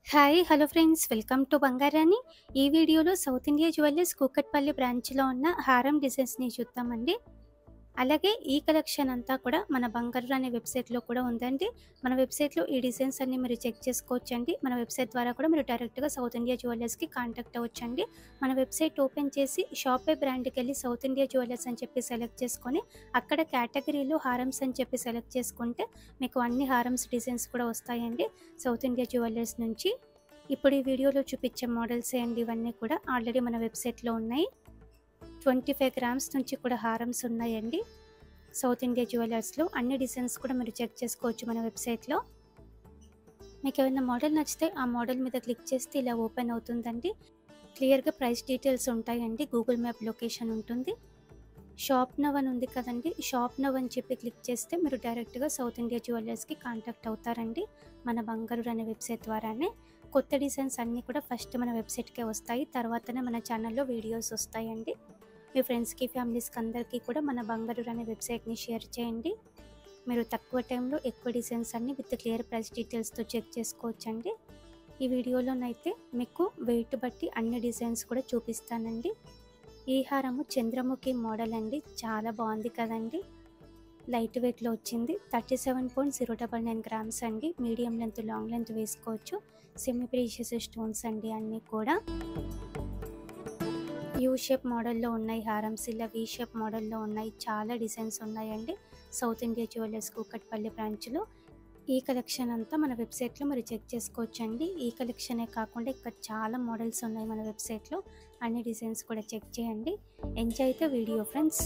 Hi! Hello friends. Welcome to Bangarani. ఈ వీడియోలో south India jewellers Kukatpally బ్రాంచ్‌లో ఉన్న హారం డిజైన్స్‌ని చూద్దామండి. అలాగే ఈ కలెక్షన్ అంతా కూడా మన బంగారు అనే వెబ్‌సైట్‌లో కూడా ఉందండి. మన వెబ్‌సైట్‌లో ఈ డిజైన్స్ అన్నీ మీరు చెక్ చేసుకోవచ్చండి. మన వెబ్‌సైట్ ద్వారా కూడా మీరు డైరెక్ట్‌గా సౌత్ ఇండియా జ్యువెల్లర్స్‌కి కాంటాక్ట్ అవ్వచ్చండి. మన వెబ్‌సైట్ ఓపెన్ చేసి షాపే బ్రాండ్‌కెళ్ళి సౌత్ ఇండియా జ్యువెల్లర్స్ అని చెప్పి సెలెక్ట్ చేసుకొని, అక్కడ కేటగిరీలో హారమ్స్ అని చెప్పి సెలెక్ట్ చేసుకుంటే మీకు అన్ని హారమ్స్ డిజైన్స్ కూడా వస్తాయండి సౌత్ ఇండియా జ్యువెల్లర్స్ నుంచి. ఇప్పుడు ఈ వీడియోలో చూపించే మోడల్సే అండి ఇవన్నీ కూడా. ఆల్రెడీ మన వెబ్‌సైట్‌లో ఉన్నాయి. 25 గ్రామ్స్ నుంచి కూడా హారమ్స్ ఉన్నాయండి సౌత్ ఇండియా జ్యువెల్లర్స్‌లో. అన్ని డిజైన్స్ కూడా మీరు చెక్ చేసుకోవచ్చు మన వెబ్‌సైట్‌లో. మీకేమైనా మోడల్ నచ్చితే ఆ మోడల్ మీద క్లిక్ చేస్తే ఇలా ఓపెన్ అవుతుందండి. క్లియర్‌గా ప్రైస్ డీటెయిల్స్ ఉంటాయండి. గూగుల్ మ్యాప్ లొకేషన్ ఉంటుంది. షాప్ నవ్ అని ఉంది కదండీ! షాప్ నవ్ అని చెప్పి క్లిక్ చేస్తే మీరు డైరెక్ట్‌గా సౌత్ ఇండియా జ్యువెల్లర్స్‌కి కాంటాక్ట్ అవుతారండి. మన బంగారు అనే వెబ్‌సైట్ ద్వారానే. కొత్త డిజైన్స్ అన్నీ కూడా ఫస్ట్ మన వెబ్‌సైట్‌కే వస్తాయి. తర్వాతనే మన ఛానల్‌లో వీడియోస్ వస్తాయండి. మీ ఫ్రెండ్స్‌కి, ఫ్యామిలీస్‌కి అందరికీ కూడా మన బంగారు అనే వెబ్‌సైట్‌ని షేర్ చేయండి. మీరు తక్కువ టైంలో ఎక్కువ డిజైన్స్ అన్నీ విత్ క్లియర్ ప్రైస్ డీటెయిల్స్‌తో చెక్ చేసుకోవచ్చండి. ఈ వీడియోలోనైతే మీకు వెయిట్ బట్టి అన్ని డిజైన్స్ కూడా చూపిస్తానండి. ఈ హారము చంద్రముఖి మోడల్ అండి. చాలా బాగుంది కదండి. లైట్ వెయిట్‌లో వచ్చింది. 37.099 గ్రామ్స్ అండి. మీడియం లెంత్, లాంగ్ లెంత్ వేసుకోవచ్చు. సెమీ ప్రీషియస్ స్టోన్స్ అండి అన్నీ కూడా. యూ షేప్ మోడల్‌లో ఉన్నాయి హారమ్స్. ఇలా వి షేప్ మోడల్‌లో ఉన్నాయి. చాలా డిజైన్స్ ఉన్నాయండి సౌత్ ఇండియా జ్యువెల్లర్స్ కూకట్పల్లి బ్రాంచ్‌లో. ఈ కలెక్షన్ అంతా మన వెబ్‌సైట్‌లో మీరు చెక్ చేసుకోవచ్చండి. ఈ కలెక్షనే కాకుండా ఇంకా చాలా మోడల్స్ ఉన్నాయి మన వెబ్‌సైట్‌లో. అన్ని డిజైన్స్ కూడా చెక్ చేయండి. Enjoy the video friends.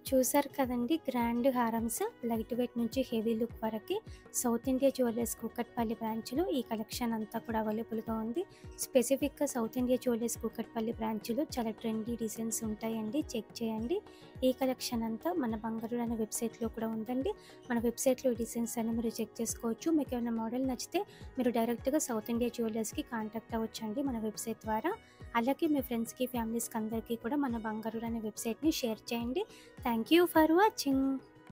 చూసారు కదండీ! గ్రాండ్ హారమ్స్ లైట్ వెయిట్ నుంచి హెవీ లుక్ వరకి సౌత్ ఇండియా జ్యువెలర్స్ కూకట్పల్లి బ్రాంచ్‌లో ఈ కలెక్షన్ అంతా కూడా అవైలబుల్‌గా ఉంది. స్పెసిఫిక్‌గా సౌత్ ఇండియా జ్యువెలర్స్ కూకట్పల్లి బ్రాంచ్‌లో చాలా ట్రెండీ డిజైన్స్ ఉంటాయండి. చెక్ చేయండి. ఈ కలెక్షన్ అంతా మన బంగారు అనే వెబ్‌సైట్‌లో కూడా ఉందండి. మన వెబ్‌సైట్‌లో ఈ డిజైన్స్ అన్ని మీరు చెక్ చేసుకోవచ్చు. మీకేమైనా మోడల్ నచ్చితే మీరు డైరెక్ట్‌గా సౌత్ ఇండియా జ్యువెలర్స్‌కి కాంటాక్ట్ అవ్వచ్చండి మన వెబ్‌సైట్ ద్వారా. అలాగే మీ ఫ్రెండ్స్‌కి, ఫ్యామిలీస్‌కి అందరికీ కూడా మన బంగారు అనే వెబ్‌సైట్‌ని షేర్ చేయండి. Thank you for watching.